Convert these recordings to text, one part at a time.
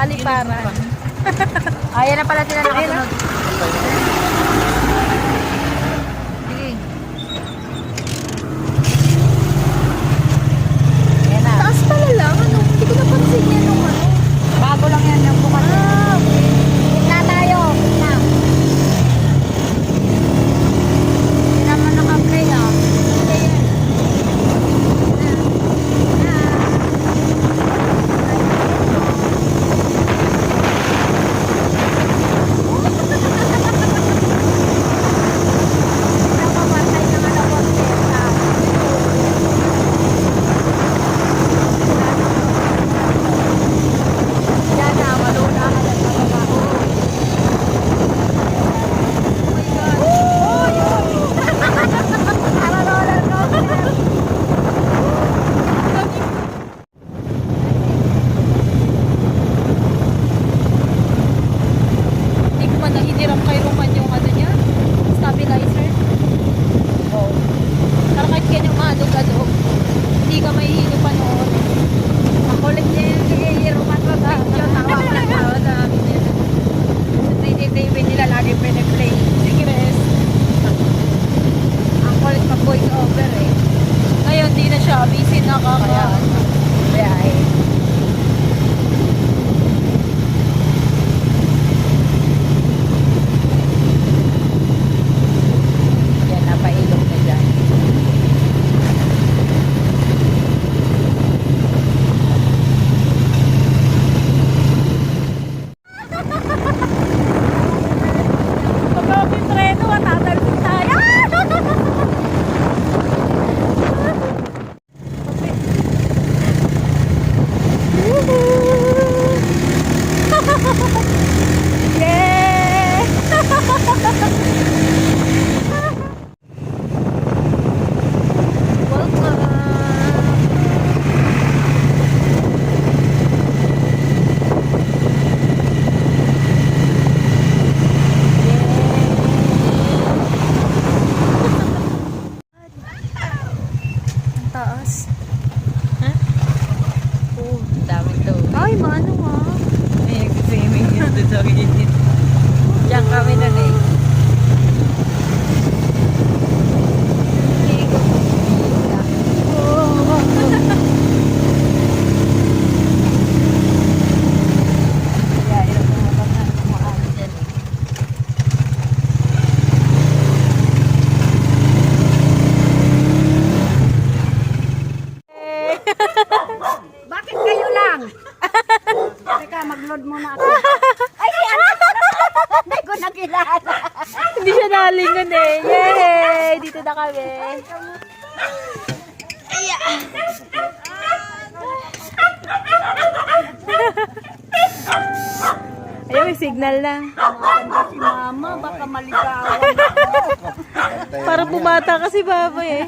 paliparan. Ayan na pala sila nakasunod. Sige. Ayan na. Taas pala lang, ano? Hindi ko napansin yan nung ano. Bago lang yan yung bukas. Okay. Gitna tayo. Gitna. Hindi naman naka-play ah. Play yan. Hindi ko man nahiniram kay Roman yung ano niya, stabilizer. Oo. Pero kahit kanyang maadog-adog, hindi ka mahihilo pa noon. Makulit niya yung sige, Roman ko sa tawa ko ng tawa sa amin niya. Sa 3D-TV nila lagi piniplay. Sigres. Ang kulit pag voice over eh. Ngayon, di na siya. Busy na Kaya eh. Yan, napailog na dyan. Pag-awag yung treno, tatalsin tayo. Yay! Ang taas. Oh, dami to. Ay, maano ah. May nag-swimming yun doon sa gilid. Diyan kami nun eh. Kaya ilang mga na kumaano dyan eh. Bakit kayo lang? Teka, mag-load muna ako. Ay, ano? Hindi ko nakilala. Hindi siya nalingon eh. Yay! Dito na kami. Ayun, may signal na. Si mama, baka maligawan. Para bumata kasi baboy eh.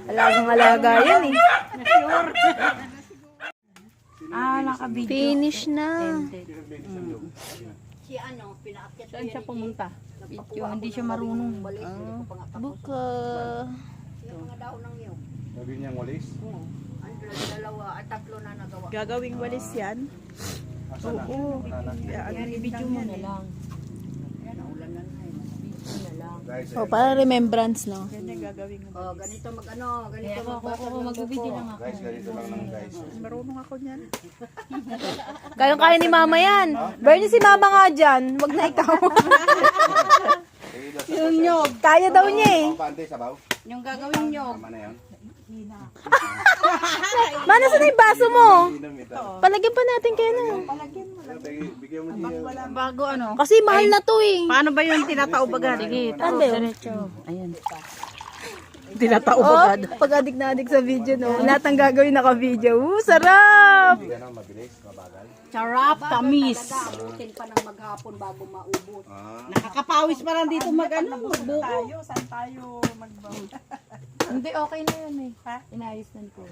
Alagang-alaga yan eh. Ah, nakabidyo. Finish na. Si ano, pinaakyat. Saan siya pumunta? Hindi siya marunong. Buka. Yung mga daon ng iyo. Sabi niyang walis? Oo. Ang dalawa at tatlo na nagawa. Gagawing walis yan? Asa na? Oo. Yan, i-video mo na lang. Yan, ulan na na. Video na lang. Guys, Oh, para remembrance, no? Yan yung gagawing Oh, ganito mag-ano, ganito magbasag ng magbibideo buko. lang ako. guys, ganito lang naman guys. Marunong ako niyan. Kayang-kaya ni mama yan. Bernie, si mama nga dyan. Wag na ikaw. Yung nyog. Kaya daw niya eh. Pante, sabaw? Yung gagawin nyog. Tama na yan. Mana, saan na yung baso mo? Inom ito. Palagyan pa natin kayo na. Bigyan mo niya. Bago ano. Kasi mahal na to eh. Paano ba yung tinatao bagad? Sige, Ano ba yun? ayan. Tinatao Oh, pag adik na adik sa video, no? Lahat ng gagawin naka-video. Sarap! Hindi ka na mabilis, mabagal. Charap, tamis. Nag-aabutin pa ng maghapon bago maubos. Ah, Nakakapawis pa lang dito mag-ano, magbuko. Tayo, saan tayo magbaw? Hindi, okay na yun eh. Ha? Inayos na ko.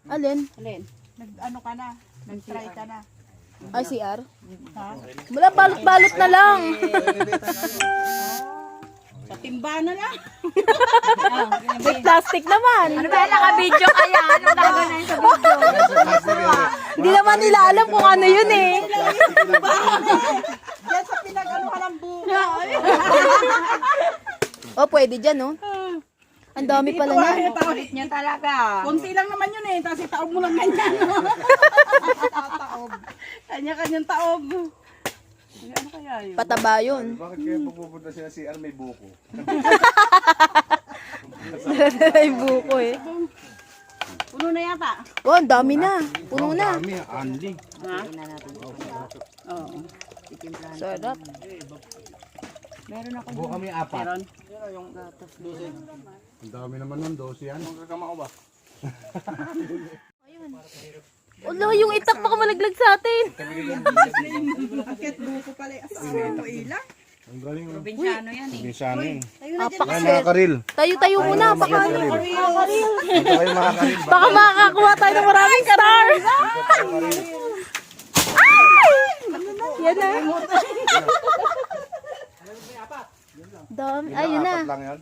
Alin? Alin? Nag-ano ka na? Nag-try ka na? ICR? Ha? Wala, balot-balot na lang. Sa timba na lang. May plastic naman. Ano ba, naka-video kaya? Anong gagawin na yun sa video? Hindi naman nila alam kung ano yun eh. Diyan sa pinag-ano ka ng buka. Oh, pwede dyan, oh. Ang dami pala niyan. Kulit niya talaga. Kunti lang naman yun eh. Tapos itaob mo lang ganyan. Taob. Kanya-kanyang taob. Ano kaya yun? Pataba yun. Bakit kaya pupunta sila si may buko? Ay, buko eh. Puno na yata. Oh, ang dami na. Puno na. Kami, Andy. Oo. Sarap. Buko kami apat. Meron. Ang dami naman nun, 12 yan. Ang kakamao ba? Ulo, yung itak baka malaglag sa atin. Bakit buko pala? Asawa mo ilang? Ang galing. Probinsyano yan eh. Binsano yun. Ay, mga Apakaswerte. karil. Tayo-tayo muna. Baka, Ito kayo mga karil. baka makakakuha tayo ng maraming star. Ay! Yan na. Dami. Ay, yun na. Apat lang yan.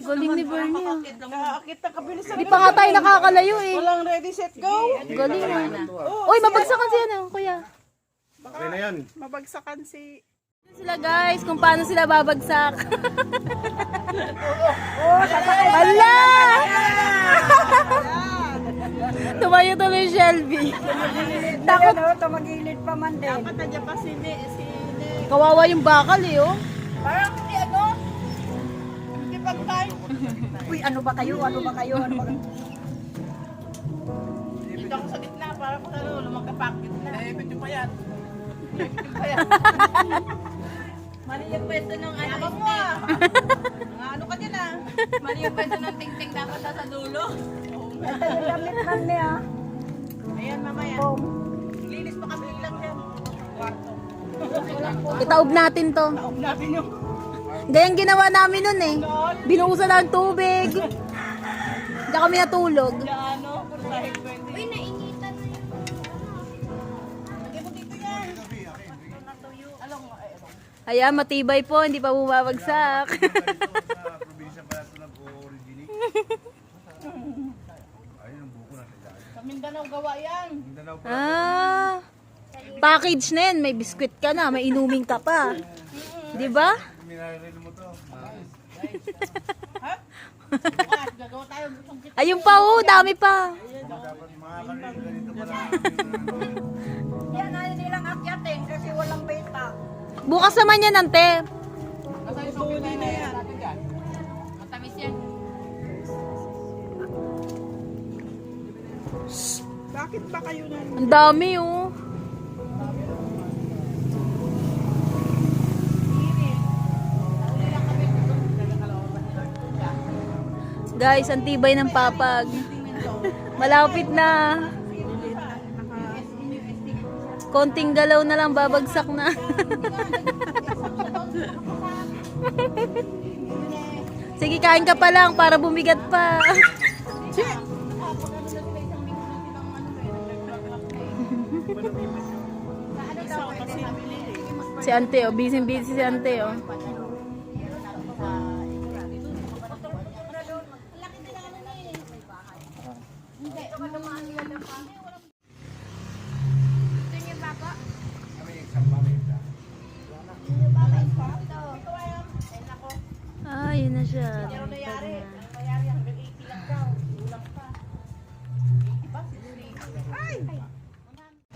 Galing ni Bernie. ah. Nakakakit na kabilis. Di pa nga tayo nakakalayo eh. Walang ready, set, go. Galing na. Uy, mabagsakan siya na, kuya. Okay na yan. Mabagsakan si... Sila guys, kung paano sila babagsak. Hala! Tumayo tuloy yung Shelby. Takot. Tumagilid pa man din. Dapat nandiyan pa si Kawawa yung bakal eh, oh. Parang hindi ano? Hindi pagkain. Uy, ano ba kayo? Ano ba kayo? Ano ba kayo? Dito ako sa gitna para kung ano, lumagkapakit na. Eh, pwede pa yan. Mali yung pwesto ng ano. Ako mo ah. Mga ano ka dyan ah. Mali yung pwesto ng ting-ting dapat sa dulo. Damit man niya. Ayan mamaya. Linis pa kami lang yan. Kwarto. Itaob natin to. Taob natin yung... Ganyan ginawa namin nun eh. Binuhusan ng tubig. Diyan kami natulog. Ano, kung dahil pwede. Uy, nainitan na yun. Lagyan mo dito yan. Alam mo, Ayan, matibay po. Hindi pa bumabagsak. Sa probinsya pa ito nag-originate. Ayun ang buko na sa sa Mindanao gawa yan. Mindanao pa. Ah. Package na yan. May biskwit ka na. May inumin ka pa. Di ba? Minaril mo to. Bukas, gagawa tayo. Ayun pa oh. Dami pa. Dapat mga karil ganito pala. Yan, ayaw nilang akyatin kasi walang beta. Bukas naman yan, ante. Tuli na yan. Matamis yan. Bakit ba kayo na? Ang dami oh. Guys, ang tibay ng papag. Malapit na. Konting galaw na lang, babagsak na. Sige, kain ka pa lang para bumigat pa. Si ante, oh. Busy-busy si ante, oh. Ah, yun na siya.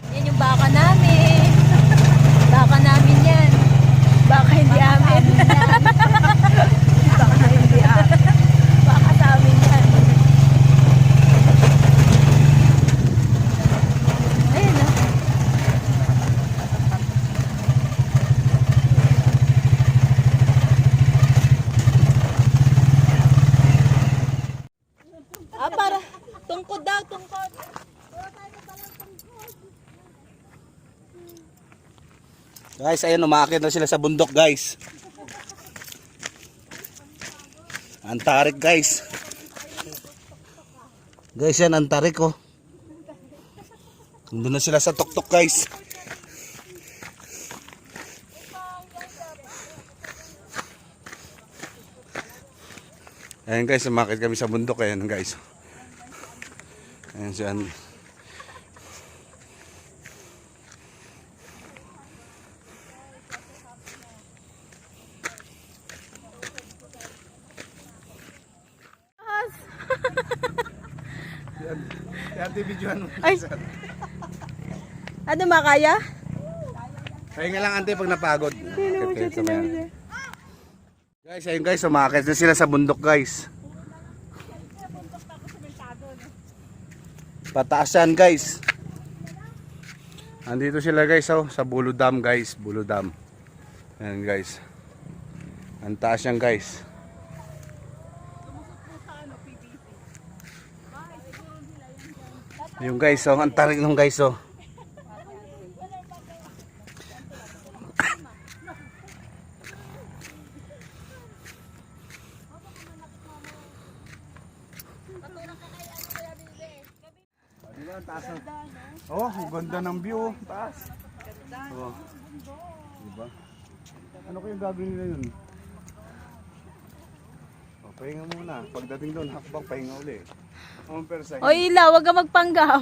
Yan yung baka namin. Baka namin yan. Baka hindi amin. Baka hindi amin. Baka sa amin yan. Ayun na. Ah, para. Tungkod daw, tungkod. Guys, ayun, umaakit na sila sa bundok, guys. Antarik, guys. Guys, yan, antarik, oh. Nandun na sila sa tuktok, guys. Ayan guys, umakit kami sa bundok. Ayan guys. Ayan siya. Yan, videoan mo. Ay. Ano makaya? Pahinga lang ante pag napagod. Guys, ayun guys, umakit na sila sa bundok guys. Pataas yan guys. Andito sila guys, oh, sa Bulo Dam guys, Bulo Dam. Ayan guys. Ang taas yan guys. Yung guys, oh, ang tarik nung guys, oh. Oh, ang ganda ng view, taas. Oh. Diba? Ano kayong gagawin nila yun? Oh, pahinga muna. Pagdating doon, hakbang pahinga uli. O Ila, wag ka magpanggap.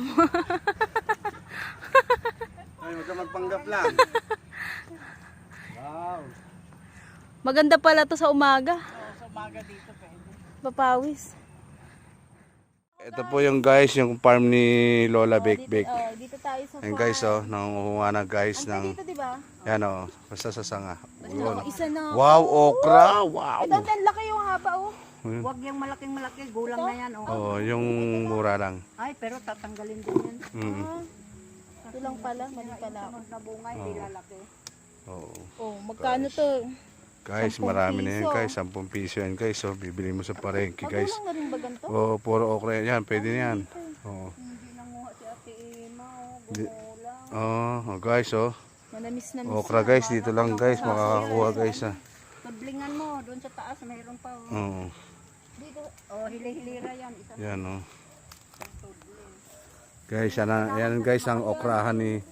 Ay, huwag ka magpanggap lang. Wow. Maganda pala to sa umaga. Sa umaga dito pwede. Papawis. Ito po yung guys, yung farm ni Lola Bake Bake. Dito tayo sa Ayan guys, oh, nangunguha na guys ng... Dito, di ba? Yan oh, basta sa sanga. Yun. Isa na. Wow, okra! Wow! Ito, ang laki yung haba, oh. Huwag yung malaking malaki, gulang na yan. Oh. Oh, yung mura lang. Ay, pero tatanggalin din yan. Mm. Ito lang pala, mali pala. Sunod na bunga, hindi lalaki. Oh. Oh, magkano to? Guys, 10 marami na yan piso. guys. 10 piso yan guys. So, bibili mo sa parengke guys. Magulang na rin ba ganito? Oh, puro okra yan. Pwede na yan. Oh. Hindi nanguha si Ate Ima, Di- gumulang. Oh, guys, oh. Manamis na Okra guys, dito lang guys. Makakakuha guys, ah. Tudlingan mo, doon sa taas, mayroon pa. Oh, Oo. oh hili-hilira yan. Isa Yan, oh. Guys, yan guys ang okrahan ni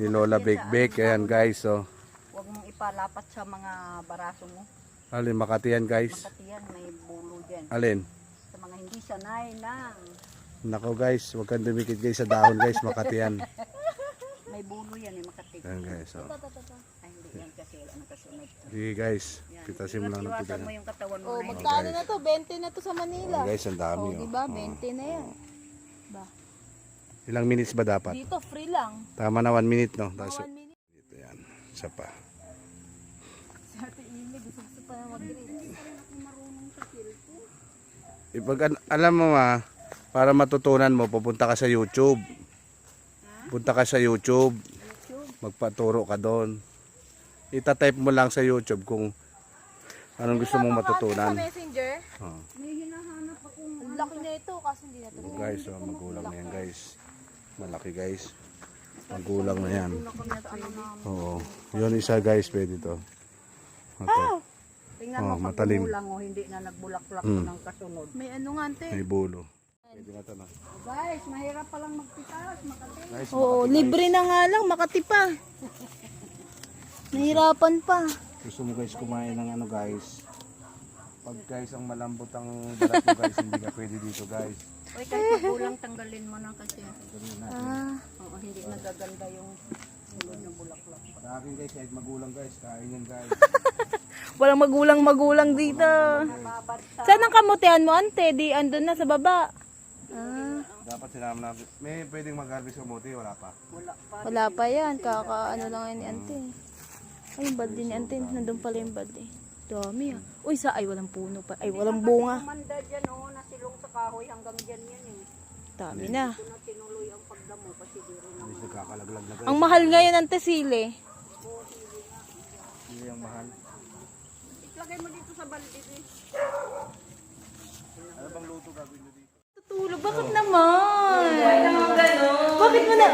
Lola Bake Bake. Ayan guys, oh. Huwag mong ipalapat sa mga baraso mo. Alin, Makati yan guys. Makati yan, may bulo dyan. Alin. Sa mga hindi sanay na. Nako guys, huwag kang dumikit guys sa dahon guys. Makati yan. May bulo yan eh, Makati. Ayan guys, oh. Ay, hindi yan kasi wala na kasunod. Sige guys, pitasin mo lang ng Iwasan pita. mo yung katawan mo Oh, na yun. magkano na to? 20 na to sa Manila. Ayan guys, ang dami, Oh, oh. diba? Oh. 20 na yan. Ba? Ilang minutes ba dapat? Dito, free lang. Tama na 1 minute, no? Tapos, 1 minute. dito yan. Isa pa. Sa Ate Imi, gusto pa na mag-grade. Ipag alam mo para matutunan mo, pupunta ka sa YouTube. Punta ka sa YouTube. Magpaturo ka doon. Itatype mo lang sa YouTube kung anong gusto mong matutunan. Sa Messenger, Oh. ang laki na ito kasi hindi na ito. Oh, guys, oh, magulang na yan guys. Malaki guys. Magulang na yan. Oo. Yun isa guys, pwede to. Ito. Tingnan Oh, mo pag matalim. gumulang o hindi na nagbulaklak ng kasunod. May ano nga ante. May bulo. Pwede nga to, no? Guys, mahirap palang magpitas, Makati. Guys, Oo, libre na nga lang, Makati pa. Nahirapan pa. gusto mo guys kumain ng ano guys. Pag guys ang malambot ang balat mo guys, hindi ka pwede dito guys. Uy, kahit magulang, tanggalin mo na kasi. Ah, Oo, hindi nagaganda yung sulod ng bulaklak. Sa akin guys, kahit magulang guys, kain yan guys. walang magulang dito. Babad sa Saan ang kamutihan mo, ante? Di andun na sa baba. Ah, Dapat sinama natin. May pwedeng mag-harvest kamuti, wala pa. wala pa. wala pa yan. Kaka-ano lang yan ni ante. Ay, yung balde ni ante. Nandun pala yung balde. Dami ah. Uy, ay walang puno pa. Ay, walang bunga. Kumanda dyan, oh, nasilong sa kahoy hanggang dyan yan eh. Dami na. Ito na tinuloy ang pagdamo kasi di rin naman. Guys, nagkakalaglag na guys. Ang mahal ngayon, ante, sili. Hindi yung mahal. Itlagay mo dito sa balde eh. Ano bang luto gagawin nyo dito? Tutulog, bakit naman? Bakit mo na?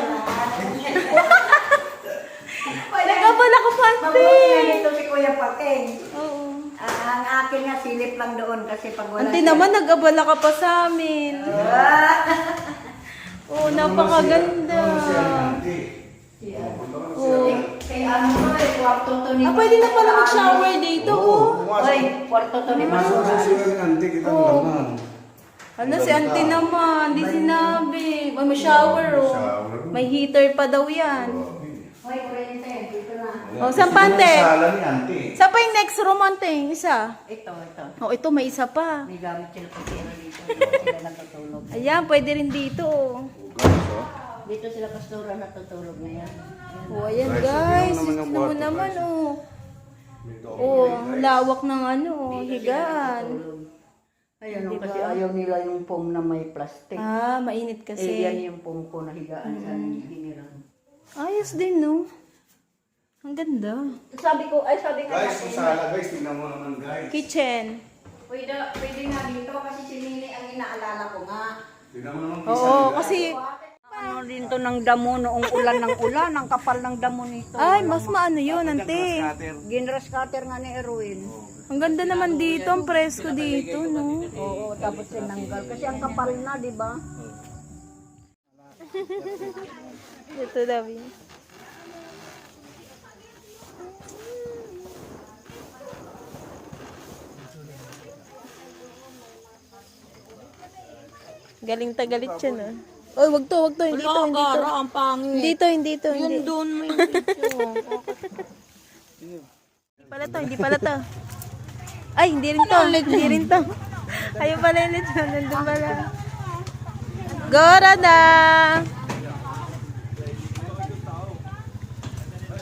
Nagabala ko pa, ante. Ito si Kuya Pating. Oo. Ang akin nga silip lang doon kasi pag wala Ante naman, nag-abala ka pa sa amin. Oo, napakaganda. Oo. ano to eh, kwarto to ni... Ah, pwede na pala mag-shower dito, oh. Oy, kwarto to ni Masok sa sila ni Auntie, kita mo naman. Ano, si auntie naman, di sinabi. May shower, oh. Shower. May heater pa daw yan. Oy, kurente, dito na. Oh, saan pa, ante? Sala ni Auntie. Saan pa yung next room, ante? Isa? Ito. Oh, ito, may isa pa. May gamit sila pasero dito. Sila natutulog. Ayan, pwede rin dito, oh. Dito sila pastora natutulog ngayon. Oh, ayan, Guys, guys. tignan mo naman yung Tignan mo kwarto, naman, guys. oh. Oh, lawak ng ano, higaan. Ayun, Diba? kasi ayaw nila yung foam na may plastic. Ah, mainit Eh, yan kasi. yung foam ko na higaan sa hinirang. Ayos din, no? Ang ganda. Sabi nga Guys, yung sala guys, tingnan mo naman guys. Kitchen. pwede nga dito kasi si Nini ang inaalala ko nga. Tingnan mo naman Oo, kasi... Ano din to ng damo noong ulan ng ulan, ang kapal ng damo nito. Ay, mas maano yun, ante. Ginras cutter nga ni Erwin. Ang ganda naman dito, ang presko dito, no? Oo, tapos sinanggal. Kasi ang kapal na, di ba? Ito daw yun. Galing tagalit siya, no? Oy, wag to, hindi to, hindi to. ang pangit. Hindi to, hindi to, hindi. Doon mo yung Hindi pala to. Ay, hindi rin to. Hindi rin to. Ayun pala yung lechon. Nandun pala. Gora na!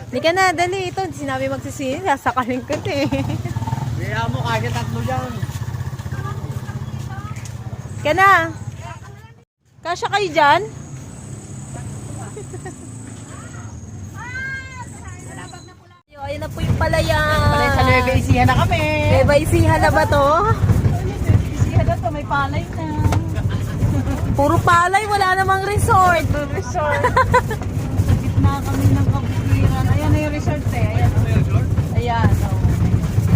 Hindi ka na, dali. Ito, sinabi magsisini. Sasakalin ko ito eh. Kaya mo kasi tatlo dyan. Ka na. Kasya kayo dyan? Ayun na po yung palayan. Palay sa Nueva Ecija na kami. Nueva Ecija na ba to? Ecija na to, may palay na. Puro palay, wala namang resort. Resort. Gitna kami ng kabukiran. Ayan na yung resort eh. Ayan. Ayan. Oh.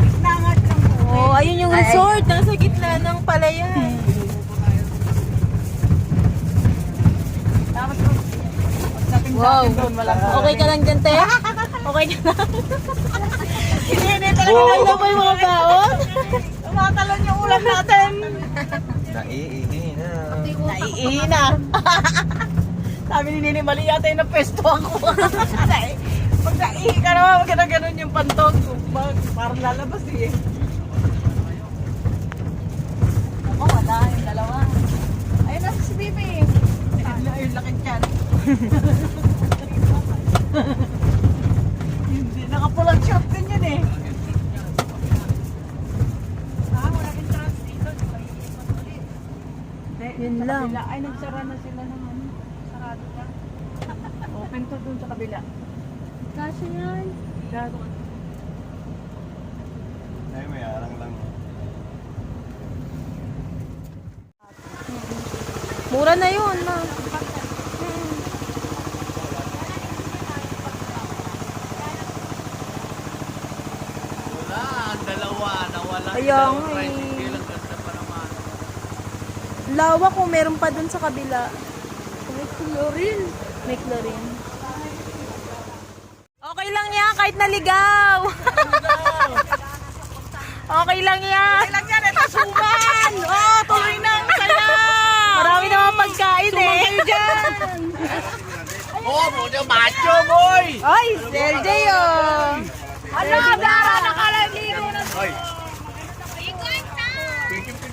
Gitna nga lang po. Oh, ayun yung resort. Nasa gitna ng palayan. Tapos pagdating sa Wow. atin doon, wala pa. Okay ka lang dyan, te? Okay ka lang? Hindi talaga Ano ba yung mga baon? tumatalon yung ulam natin. Naiihi na. Sabi ni Nini, mali yata yung napesto ako. Pag naihi ka naman, wag ka na ganun yung pantog. Parang lalabas eh. Ako, wala yung dalawa. Ayun na si Bibi. Ayun, laki dyan. Hindi, nakapulang short din yun eh. Wala rin trans dito. Yun lang. Ay, nagsara na sila ng ano. Sarado na. Open to dun sa kabila. Kasya yan. Ay, may arang lang. Mura na yun, ma. Kaya nga eh. Lawak kung meron pa dun sa kabila. May chlorine. May chlorine. Okay lang yan, kahit naligaw. Okay lang yan. Lang yan, ito suman! Oh, tuloy na ang saya! Marami naman pagkain eh. Oh, puto macho, boy! Ay, LJ oh. Ano, Dara, nakalaligo na. Hoy!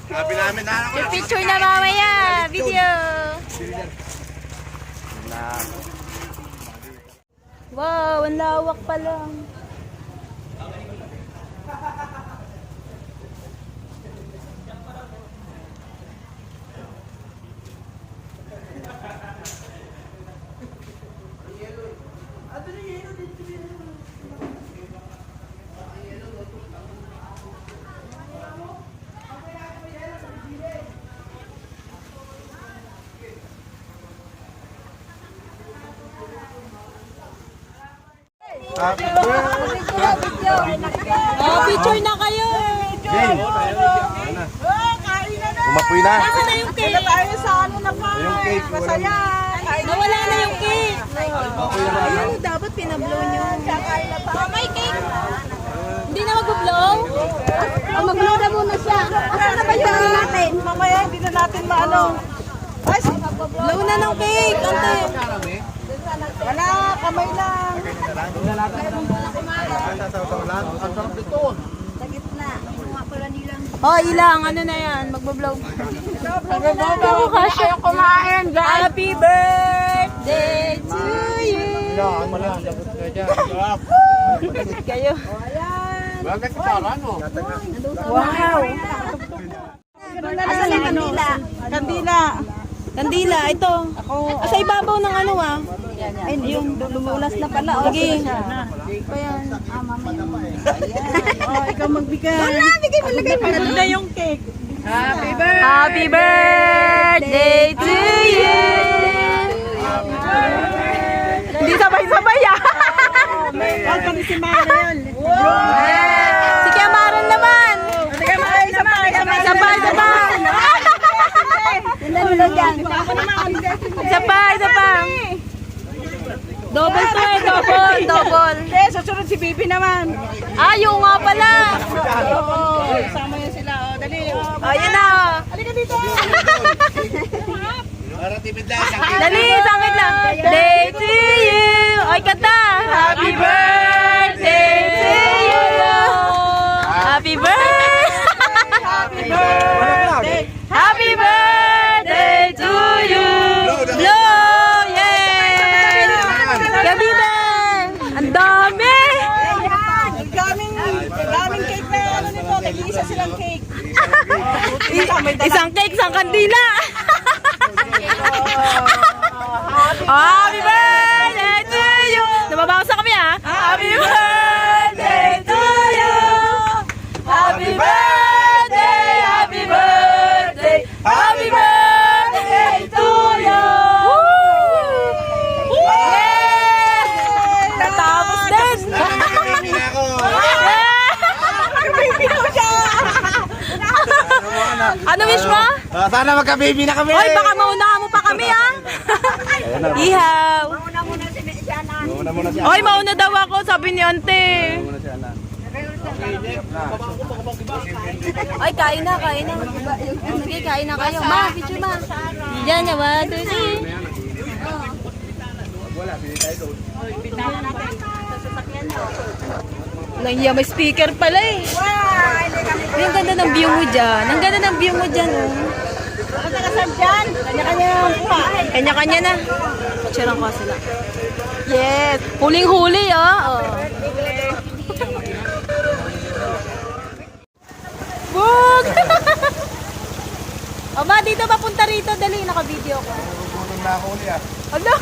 Sabi namin na ako. Yung picture na mamaya. Video. Wow, ang lawak pa lang. Oh, picture na kayo. Jane! Umapoy na. Nasaan na yung cake? Tayo sa ano na pa. Yung cake, wala. Masaya. Nawala na yung cake. Umapoy na. Ayun, dapat pinablow nyo. Kakain na Asan na ba yung natin? Mamaya, hindi na natin maano. Ay, Launa ng cake, ante. wala, kamay lang. Oh, ilang, ano na yan, magbablog. Ayaw kumain, guys. Happy birthday to you. Kayo. Wow. Asan yung kandila? Kandila. Kandila, ito. Sa ibabaw ng ano ah. Ay, yung lumulas na pala. Sige. Pa yan. Oh, ikaw magbigay. Wala, bigay mo lagay mo. Ano na yung cake? Happy birthday to you. Hindi sabay-sabay ah. Oh, kami si Mariel. Si Kiamaran naman. Sabay. Isa pa. Double to eh, double. Hindi, susunod si Bibi naman. Yung nga pala. Oo, sama yan sila. Oh, dali. Oh, Ayan na. halika dito. Dali, sangit lang. Day to you. Ay, kata. Happy birthday to you. Happy birthday. Happy birthday to you. Blow, yay. Gabi na. Ang dami. Daming cake na ano nito. Nag-iisa silang cake. Isang cake, isang kandila. Happy birthday to you. Nababawas na kami ah. Happy birthday to you. Happy birthday, happy birthday, happy birthday to you. Yay! Natapos din. Ano wish mo? Sana magka-baby na kami. Hoy, baka maunahan mo pa kami ah. Ihaw. Muna muna si Hoy, mauna daw ako, sabi ni ante. Muna si Ana. Ay, kain na. Sige, kain na kayo. Ma, picture ma. Diyan na, 1, 2, 3. Lang iya, may speaker pala eh. Ay, ang ganda ng view mo dyan. Ang ganda ng view mo dyan, oh. Ako nakasab dyan. Kanya-kanya ang kuha. Kanya-kanya na. Picturean ko sila. Yes. Huling-huli, oh. Bug! O ma, dito papunta rito. Dali, naka-video ko. Gutom na ako ulit ah. Ano?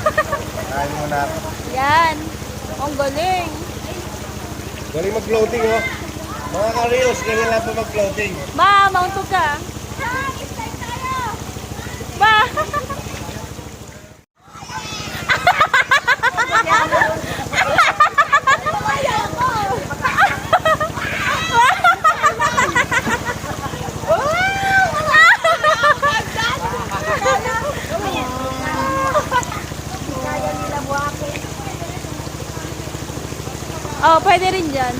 Kain muna ako. Yan. Ang galing. Galing mag-floating oh. Mga ka-reels, ganyan lang po mag-floating. Ma, mauntog ka. Ma! Oh, pwede rin dyan.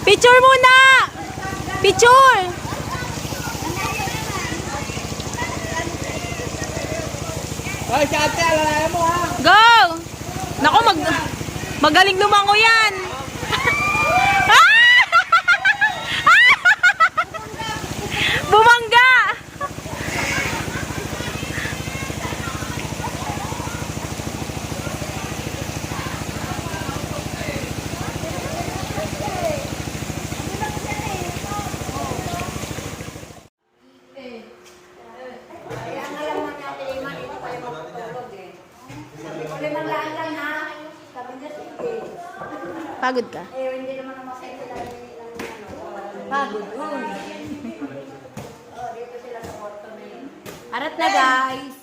Picture muna! Picture! Ay, si ate, alalayan mo ha. Go! Naku, magaling lumango yan! Bumangga! Pagod ka? Pagod. Arat na guys.